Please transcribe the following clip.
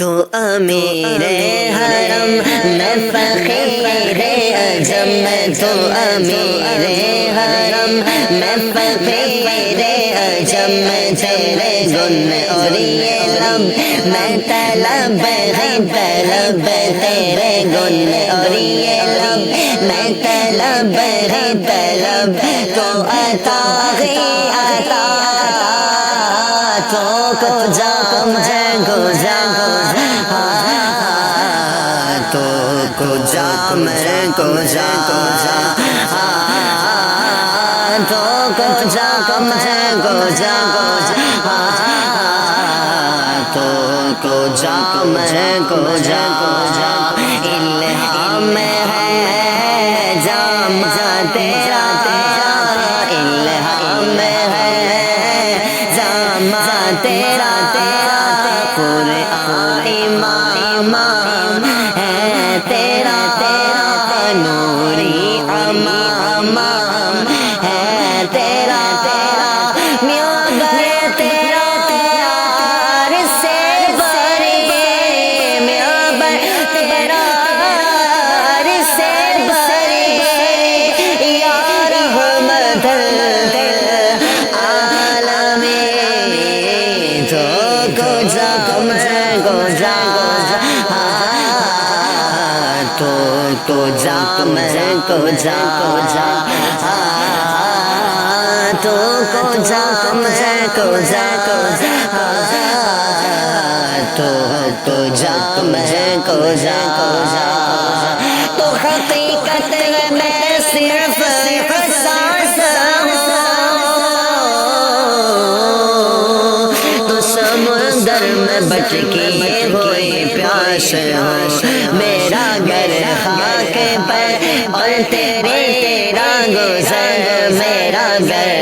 تو امیر حرم میں فقیر اعظم تو امیر حرم میں فقیر اعظم تیرے گن اور یہ لب میں طلب ہے طلب تیرے گن اور یہ لب میں طلب ہے طلب تو عطا ہی عطا تو کجا میں کجا تو کجا میں کجا تو کجا میں کجا تو کجا میں کجا الہام ہے جام تیرا الہام ہے جام تیرا قرآن امام ہے تیرا نوری امام ہے تیرا میاں تیرا پیار سے بری میاں تیرا پیار سے بری یا رحمت عالمین تو کجا میں کجا تو کجا میں کجا تو کجا میں کجا تو کجا میں کجا تو حقیقت میں صرف احساس تو سمندر میں بچکی ہوئی پیاس ہو میرا گھر خاک پر اور تیرا گزر میرا گھر